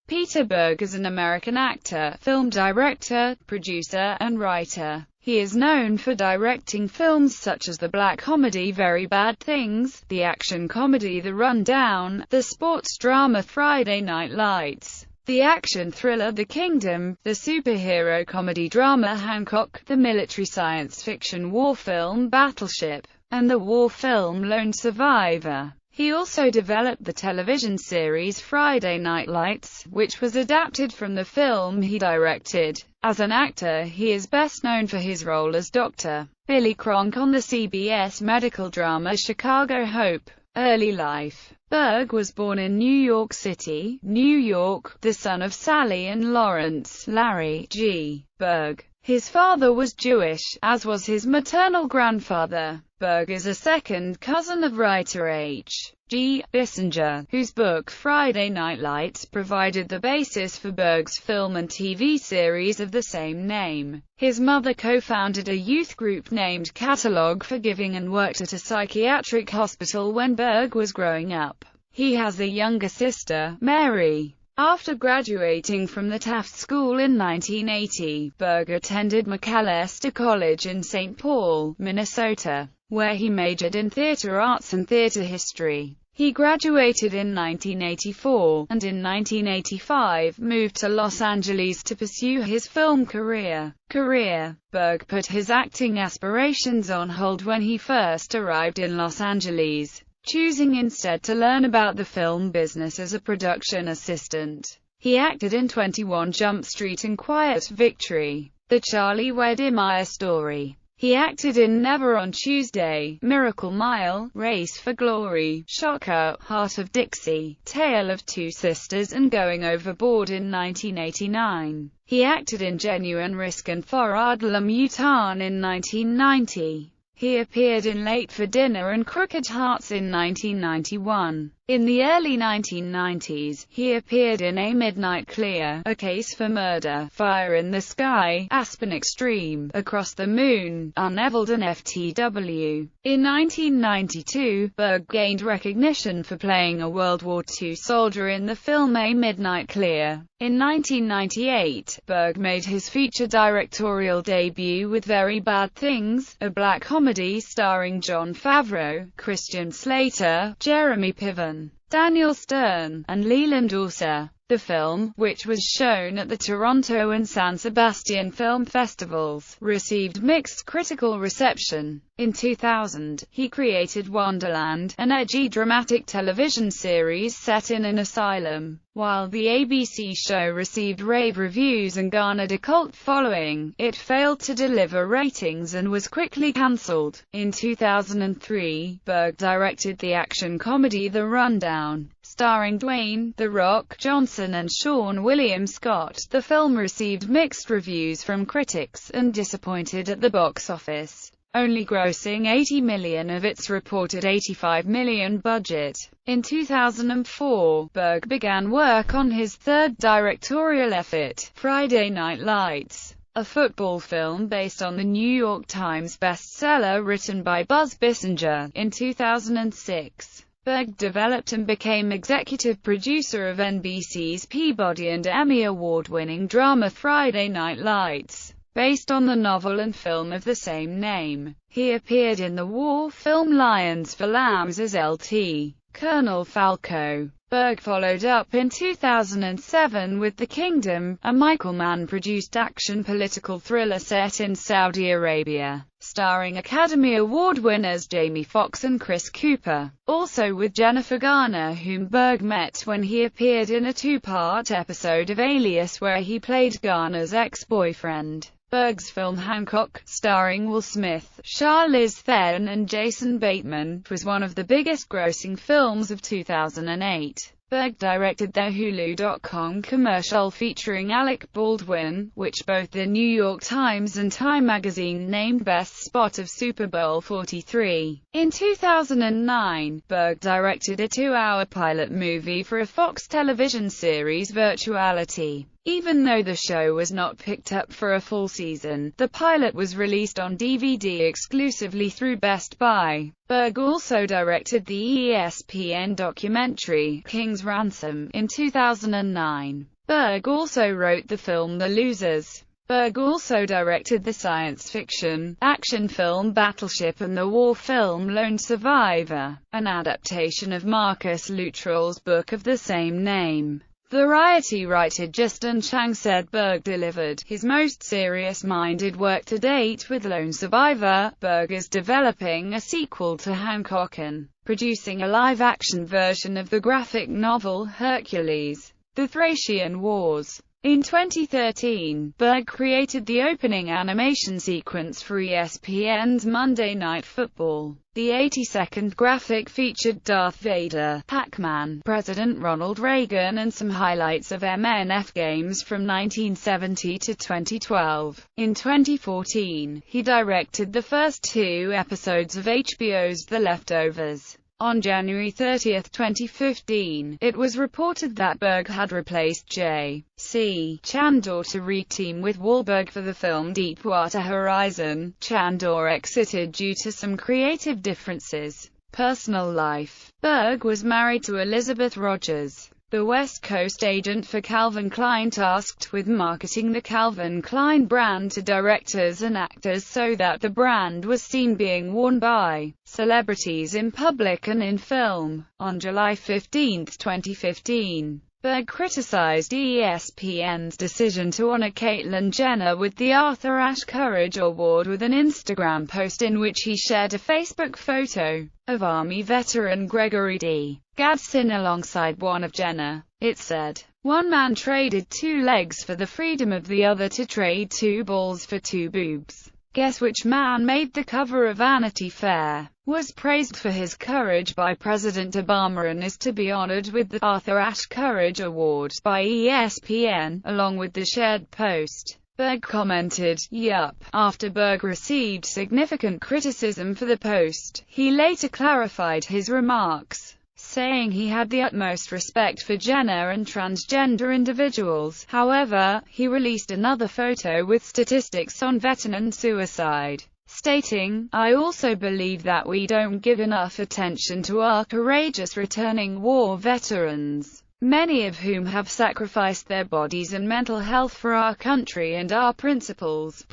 Peter Berg is an American actor, film director, producer, and writer. He is known for directing films such as the black comedy Very Bad Things, the action comedy The Rundown, the sports drama Friday Night Lights, the action thriller The Kingdom, the superhero comedy drama Hancock, the military science fiction war film Battleship, and the war film Lone Survivor. He also developed the television series Friday Night Lights, which was adapted from the film he directed. As an actor, he is best known for his role as Dr. Billy Cronk on the CBS medical drama Chicago Hope. Early life. Berg was born in New York City, New York, the son of Sally and Lawrence Larry G. Berg. His father was Jewish, as was his maternal grandfather. Berg is a second cousin of writer H. G. Bissinger, whose book Friday Night Lights provided the basis for Berg's film and TV series of the same name. His mother co-founded a youth group named Catalog for Giving and worked at a psychiatric hospital when Berg was growing up. He has a younger sister, Mary. After graduating from the Taft School in 1980, Berg attended McAllister College in St. Paul, Minnesota, where he majored in theater arts and theater history. He graduated in 1984, and in 1985 moved to Los Angeles to pursue his film career. Berg put his acting aspirations on hold when he first arrived in Los Angeles, choosing instead to learn about the film business as a production assistant. He acted in 21 Jump Street and Quiet Victory, The Charlie Wedemeyer Story. He acted in Never on Tuesday, Miracle Mile, Race for Glory, Shocker, Heart of Dixie, Tale of Two Sisters, and Going Overboard in 1989. He acted in Genuine Risk and Farad Lamutan in 1990. He appeared in Late for Dinner and Crooked Hearts in 1991. In the early 1990s, he appeared in A Midnight Clear, A Case for Murder, Fire in the Sky, Aspen Extreme, Across the Moon, Unevilled, and FTW. In 1992, Berg gained recognition for playing a World War II soldier in the film A Midnight Clear. In 1998, Berg made his feature directorial debut with Very Bad Things, a black comedy starring Jon Favreau, Christian Slater, Jeremy Piven, Daniel Stern, and Leland Orser. The film, which was shown at the Toronto and San Sebastian film festivals, received mixed critical reception. In 2000, he created Wunderland, an edgy dramatic television series set in an asylum. While the ABC show received rave reviews and garnered a cult following, it failed to deliver ratings and was quickly cancelled. In 2003, Berg directed the action comedy The Rundown, starring Dwayne "The Rock" Johnson and Seann William Scott. The film received mixed reviews from critics, and disappointed at the box office, only grossing $80 million of its reported $85 million budget. In 2004, Berg began work on his third directorial effort, Friday Night Lights, a football film based on the New York Times bestseller written by Buzz Bissinger. In 2006, Berg developed and became executive producer of NBC's Peabody and Emmy Award-winning drama Friday Night Lights, based on the novel and film of the same name. He appeared in the war film Lions for Lambs as Lt. Colonel Falco. Berg followed up in 2007 with The Kingdom, a Michael Mann-produced action political thriller set in Saudi Arabia, starring Academy Award winners Jamie Foxx and Chris Cooper, also with Jennifer Garner, whom Berg met when he appeared in a two-part episode of Alias where he played Garner's ex-boyfriend. Berg's film Hancock, starring Will Smith, Charlize Theron and Jason Bateman, was one of the biggest-grossing films of 2008. Berg directed the Hulu.com commercial featuring Alec Baldwin, which both the New York Times and Time magazine named Best Spot of Super Bowl 43. In 2009, Berg directed a 2-hour pilot movie for a Fox television series Virtuality. Even though the show was not picked up for a full season, the pilot was released on DVD exclusively through Best Buy. Berg also directed the ESPN documentary, King's Ransom, in 2009. Berg also wrote the film The Losers. Berg also directed the science fiction, action film Battleship and the war film Lone Survivor, an adaptation of Marcus Luttrell's book of the same name. Variety writer Justin Chang said Berg delivered his most serious-minded work to date with Lone Survivor. Berg is developing a sequel to Hancock and producing a live-action version of the graphic novel Hercules: The Thracian Wars. In 2013, Berg created the opening animation sequence for ESPN's Monday Night Football. The 80-second graphic featured Darth Vader, Pac-Man, President Ronald Reagan and some highlights of MNF games from 1970 to 2012. In 2014, he directed the first 2 episodes of HBO's The Leftovers. On January 30, 2015, it was reported that Berg had replaced J.C. Chandor to re-team with Wahlberg for the film Deepwater Horizon. Chandor exited due to some creative differences. Personal life. Berg was married to Elizabeth Rogers, the West Coast agent for Calvin Klein tasked with marketing the Calvin Klein brand to directors and actors so that the brand was seen being worn by celebrities in public and in film. On July 15, 2015, Berg criticized ESPN's decision to honor Caitlyn Jenner with the Arthur Ashe Courage Award with an Instagram post in which he shared a Facebook photo of Army veteran Gregory D. Gadson alongside one of Jenner. It said, "One man traded 2 legs for the freedom of the other to trade 2 balls for 2 boobs. Guess which man made the cover of Vanity Fair? Was praised for his courage by President Obama and is to be honored with the Arthur Ashe Courage Award by ESPN," along with the shared post. Berg commented, "Yup." After Berg received significant criticism for the post, he later clarified his remarks, saying he had the utmost respect for Jenner and transgender individuals. However, he released another photo with statistics on veteran suicide, stating, "I also believe that we don't give enough attention to our courageous returning war veterans, many of whom have sacrificed their bodies and mental health for our country and our principles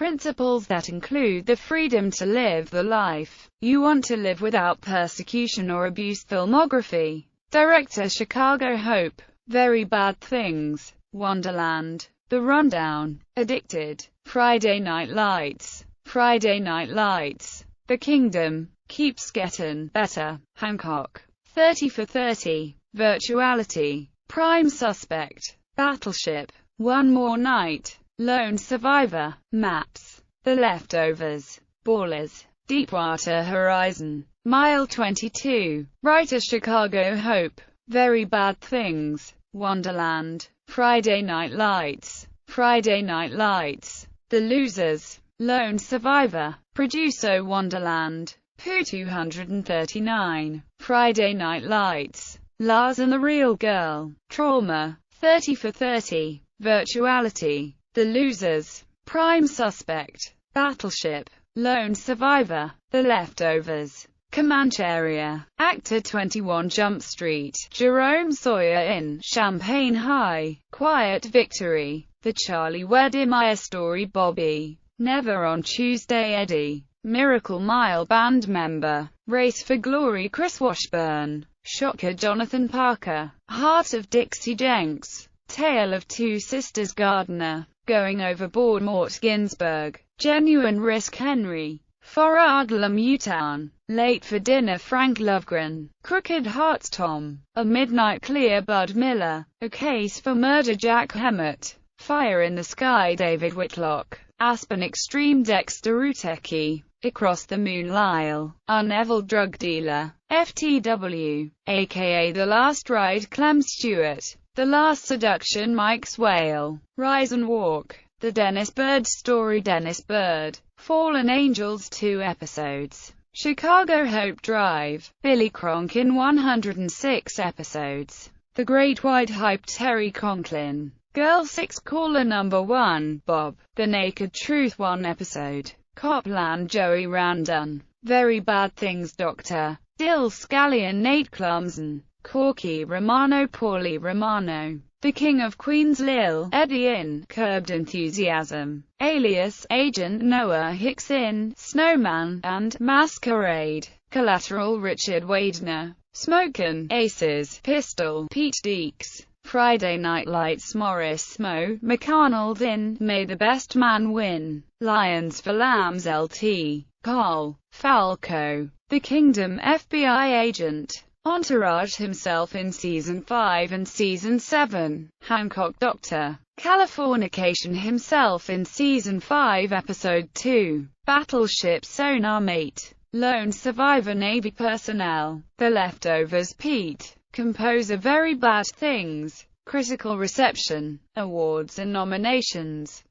that include the freedom to live the life you want to live without persecution or abuse." Filmography. Director Chicago Hope, Very Bad Things, Wunderland, The Rundown, Addicted, Friday Night Lights, Friday Night Lights, The Kingdom, Keeps Getting Better, Hancock, 30 for 30, Virtuality, Prime Suspect, Battleship, One More Night, Lone Survivor, Maps, The Leftovers, Ballers, Deepwater Horizon, Mile 22. Writer Chicago Hope, Very Bad Things, Wunderland, Friday Night Lights, Friday Night Lights, The Losers, Lone Survivor. Producer Wunderland, Pooh 239, Friday Night Lights, Lars and the Real Girl, Trauma, 30 for 30, Virtuality, The Losers, Prime Suspect, Battleship, Lone Survivor, The Leftovers, Comancheria, Actor 21 Jump Street, Jerome Sawyer in Champagne High, Quiet Victory, The Charlie Wedemeyer Story, Bobby, Never on Tuesday, Eddie, Miracle Mile Band Member, Race for Glory, Chris Washburn, Shocker, Jonathan Parker, Heart of Dixie Jenks, Tale of Two Sisters, Gardner, Going Overboard, Mort Ginsburg, Genuine Risk, Henry, For Adlam, Utown, Late for Dinner, Frank Lovegren, Crooked Hearts, Tom, A Midnight Clear, Bud Miller, A Case for Murder, Jack Hemmett, Fire in the Sky, David Whitlock, Aspen Extreme, Dexter Rutecki, Across the Moon, Lyle, Unevil Drug Dealer, FTW, aka The Last Ride, Clem Stewart, The Last Seduction, Mike Swale, Rise and Walk, The Dennis Bird Story, Dennis Bird, Fallen Angels, 2 episodes, Chicago Hope Drive, Billy Cronk in 106 episodes, The Great White Hype, Terry Conklin, Girl 6, Caller Number 1, Bob, The Naked Truth, 1 episode, Copland, Joey Randon, Very Bad Things, Dr. Dill Scallion, Nate Clumson, Corky Romano, Paulie Romano, The King of Queens Lil Eddie in Curbed Enthusiasm, Alias, Agent Noah Hicks in Snowman and Masquerade, Collateral Richard Widener, Smokin', Aces, Pistol, Pete Deeks, Friday Night Lights Morris Mo McArnold in May the Best Man Win, Lions for Lambs LT, Carl Falco, The Kingdom FBI Agent, Entourage himself in Season 5 and Season 7, Hancock Doctor, Californication himself in Season 5 Episode 2, Battleship Sonar Mate, Lone Survivor Navy Personnel, The Leftovers Pete, Composer Very Bad Things, Critical Reception, Awards and Nominations.